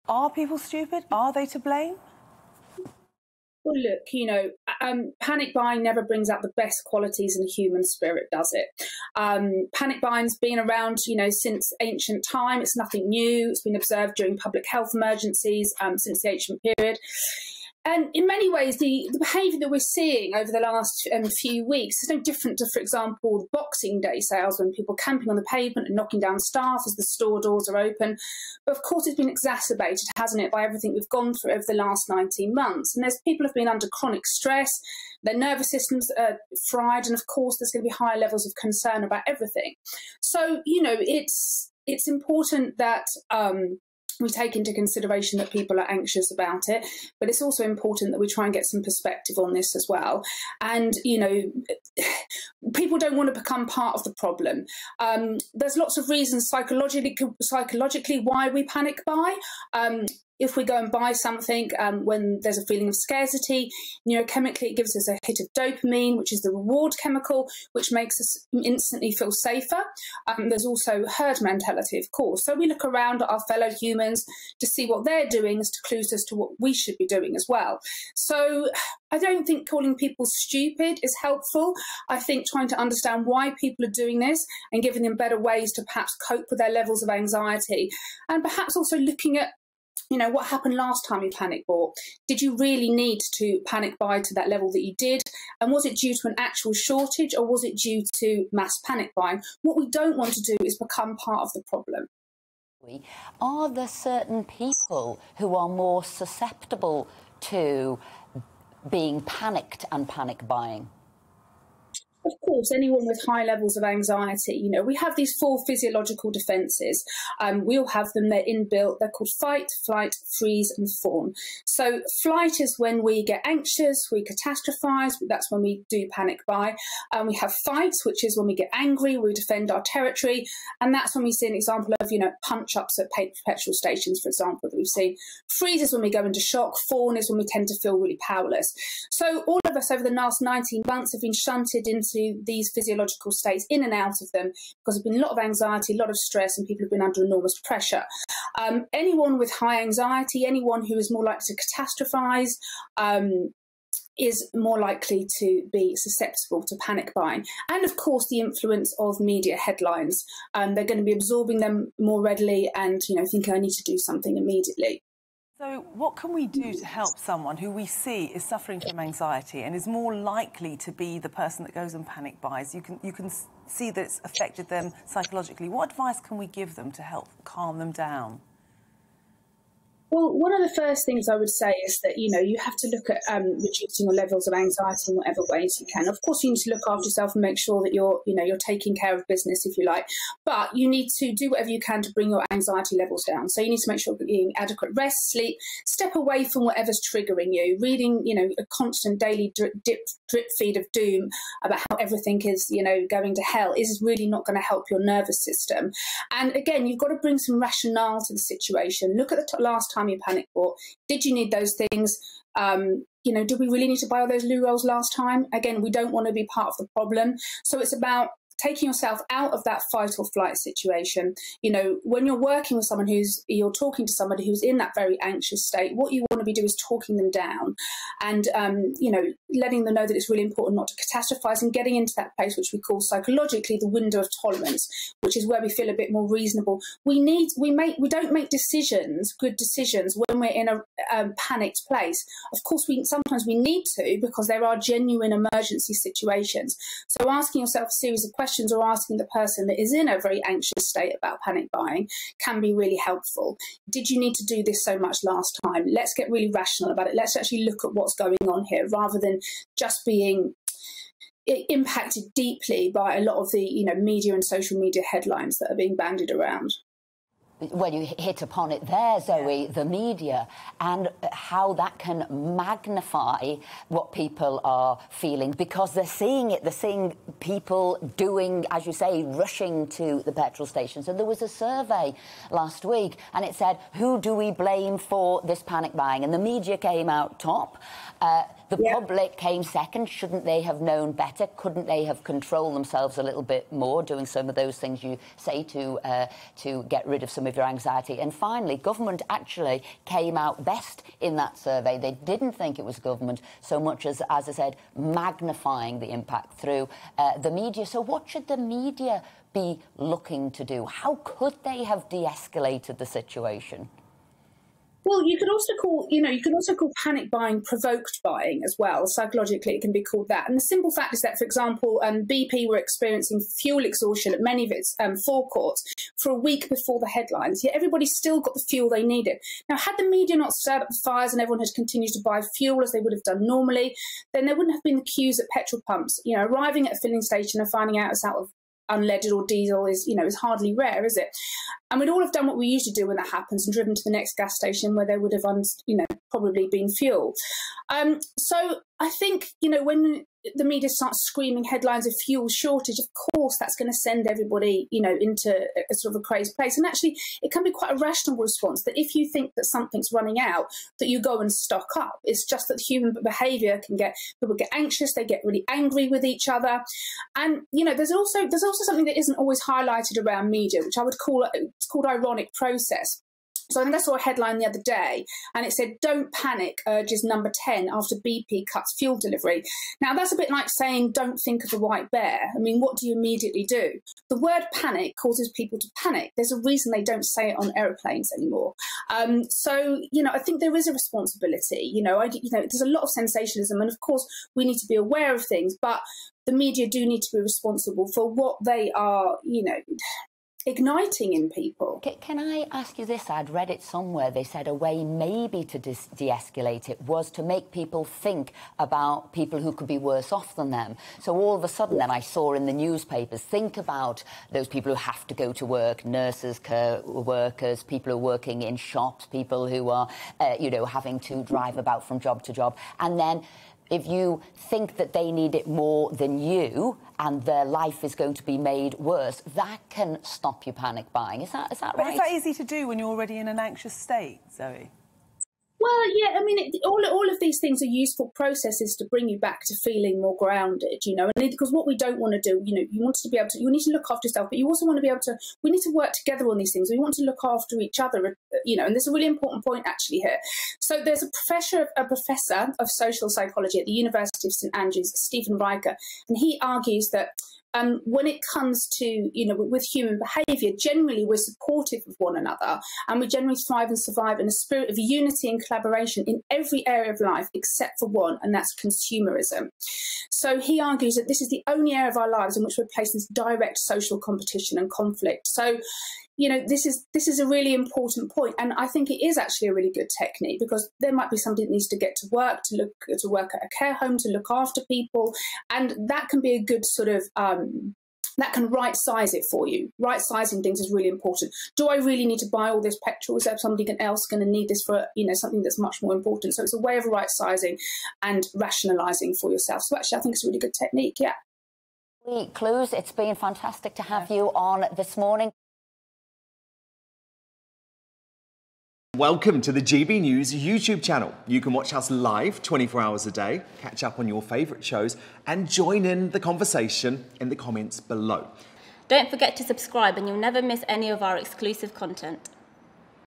Are people stupid? Are they to blame? Well, look, you know, panic buying never brings out the best qualities in the human spirit, does it? Panic buying's been around, you know, since ancient time. It's nothing new. It's been observed during public health emergencies since the ancient period. And in many ways, the behaviour that we're seeing over the last few weeks is no different to, for example, Boxing Day sales, when people are camping on the pavement and knocking down staff as the store doors are open. But of course, it's been exacerbated, hasn't it, by everything we've gone through over the last 19 months. And there's people have been under chronic stress, their nervous systems are fried, and of course, there's going to be higher levels of concern about everything. So, you know, it's important that we take into consideration that people are anxious about it, but it's also important that we try and get some perspective on this as well. And, you know, people don't want to become part of the problem. There's lots of reasons psychologically why we panic buy. If we go and buy something when there's a feeling of scarcity, neurochemically it gives us a hit of dopamine, which is the reward chemical, which makes us instantly feel safer. There's also herd mentality, of course. So we look around at our fellow humans to see what they're doing as to clues as to what we should be doing as well. So I don't think calling people stupid is helpful. I think trying to understand why people are doing this and giving them better ways to perhaps cope with their levels of anxiety, and perhaps also looking at, you know, what happened last time you panic bought? Did you really need to panic buy to that level that you did? And was it due to an actual shortage, or was it due to mass panic buying? What we don't want to do is become part of the problem. Are there certain people who are more susceptible to being panicked and panic buying? Of course, anyone with high levels of anxiety, you know, we have these 4 physiological defences. We all have them, they're inbuilt. They're called fight, flight, freeze and fawn. So flight is when we get anxious, we catastrophise, that's when we do panic buy. We have fights, which is when we get angry, we defend our territory. And that's when we see an example of, you know, punch-ups at petrol stations, for example, that we've seen. Freeze is when we go into shock. Fawn is when we tend to feel really powerless. So all of us over the last 19 months have been shunted into these physiological states, in and out of them, because there's been a lot of anxiety, a lot of stress, and people have been under enormous pressure. Anyone with high anxiety, anyone who is more likely to catastrophise, is more likely to be susceptible to panic buying. And of course, the influence of media headlines. They're going to be absorbing them more readily and, you know, thinking I need to do something immediately. So what can we do to help someone who we see is suffering from anxiety and is more likely to be the person that goes and panic buys? You can see that it's affected them psychologically. What advice can we give them to help calm them down? Well, one of the first things I would say is that, you know, you have to look at reducing your levels of anxiety in whatever ways you can. Of course, you need to look after yourself and make sure that you're taking care of business, if you like. But you need to do whatever you can to bring your anxiety levels down. So you need to make sure that you're getting adequate rest, sleep, step away from whatever's triggering you. Reading, you know, a constant daily drip feed of doom about how everything is, you know, going to hell is really not going to help your nervous system. And again, you've got to bring some rationale to the situation. Look at the last time you panic bought. Did you need those things? You know, did we really need to buy all those loo rolls last time? Again, we don't want to be part of the problem. So it's about taking yourself out of that fight or flight situation. You know, when you're working with someone you're talking to somebody who's in that very anxious state, what you want to be doing is talking them down and, you know, letting them know that it's really important not to catastrophize and getting into that place which we call psychologically the window of tolerance, which is where we feel a bit more reasonable. We don't make decisions, good decisions, when we're in a panicked place. Of course, sometimes we need to, because there are genuine emergency situations. So asking yourself a series of questions, or asking the person that is in a very anxious state about panic buying, can be really helpful. Did you need to do this so much last time? Let's get really rational about it. Let's actually look at what's going on here, rather than just being impacted deeply by a lot of the, you know, media and social media headlines that are being bandied around. Well, you hit upon it there, Zoe, the media, and how that can magnify what people are feeling, because they're seeing it. They're seeing people doing, as you say, rushing to the petrol stations. And there was a survey last week, and it said, who do we blame for this panic buying? And the media came out top. The public came second. Shouldn't they have known better? Couldn't they have controlled themselves a little bit more, doing some of those things you say to get rid of some of your anxiety? And finally, government actually came out best in that survey. They didn't think it was government so much as I said, magnifying the impact through the media. So what should the media be looking to do? How could they have de-escalated the situation? Well, you could also call panic buying provoked buying as well. Psychologically, it can be called that. And the simple fact is that, for example, BP were experiencing fuel exhaustion at many of its forecourts for a week before the headlines, yet everybody still got the fuel they needed. Now, had the media not stirred up the fires and everyone had continued to buy fuel as they would have done normally, then there wouldn't have been the queues at petrol pumps. Arriving at a filling station and finding out it's out of unleaded or diesel is hardly rare, is it? And we'd all have done what we usually do when that happens and driven to the next gas station where there would have, probably been fuel. So I think, when the media starts screaming headlines of fuel shortage, of course, that's going to send everybody, into a sort of a crazy place. And actually, it can be quite a rational response that if you think that something's running out, that you go and stock up. It's just that human behaviour people get anxious, they get really angry with each other. And, there's also something that isn't always highlighted around media, which I would call, it's called ironic process. So I think I saw a headline the other day and it said, "Don't panic, urges number 10 after BP cuts fuel delivery." Now, that's a bit like saying, "Don't think of the white bear." I mean, what do you immediately do? The word panic causes people to panic. There's a reason they don't say it on aeroplanes anymore. So, I think there is a responsibility. There's a lot of sensationalism. And of course, we need to be aware of things. But the media do need to be responsible for what they are, igniting in people. Can I ask you this? I'd read it somewhere. They said a way maybe to de-escalate it was to make people think about people who could be worse off than them. So all of a sudden then I saw in the newspapers, think about those people who have to go to work, nurses, care workers, people who are working in shops, people who are, having to drive about from job to job. And then if you think that they need it more than you and their life is going to be made worse, that can stop you panic buying. Is that right? But is that easy to do when you're already in an anxious state, Zoe? Well, yeah, I mean, all of these things are useful processes to bring you back to feeling more grounded, and because what we don't want to do, you want to be able to, you need to look after yourself, but you also want to be able to, we need to work together on these things. We want to look after each other, and there's a really important point actually here. So there's a professor of social psychology at the University of St Andrews, Stephen Riker, and he argues that when it comes to, with human behaviour, generally we're supportive of one another and we generally thrive and survive in a spirit of unity and collaboration in every area of life except for one, and that's consumerism. So he argues that this is the only area of our lives in which we're placed in direct social competition and conflict. So, this is a really important point, and I think it is actually a really good technique because there might be somebody that needs to get to work, to work at a care home, to look after people, and that can be a good sort of that can right size it for you. Right sizing things is really important. Do I really need to buy all this petrol? Is there somebody else going to need this for something that's much more important? So it's a way of right sizing and rationalising for yourself. So actually, I think it's a really good technique. Yeah. Clues, it's been fantastic to have you on this morning. Welcome to the GB News YouTube channel. You can watch us live 24 hours a day, catch up on your favourite shows and join in the conversation in the comments below. Don't forget to subscribe and you'll never miss any of our exclusive content.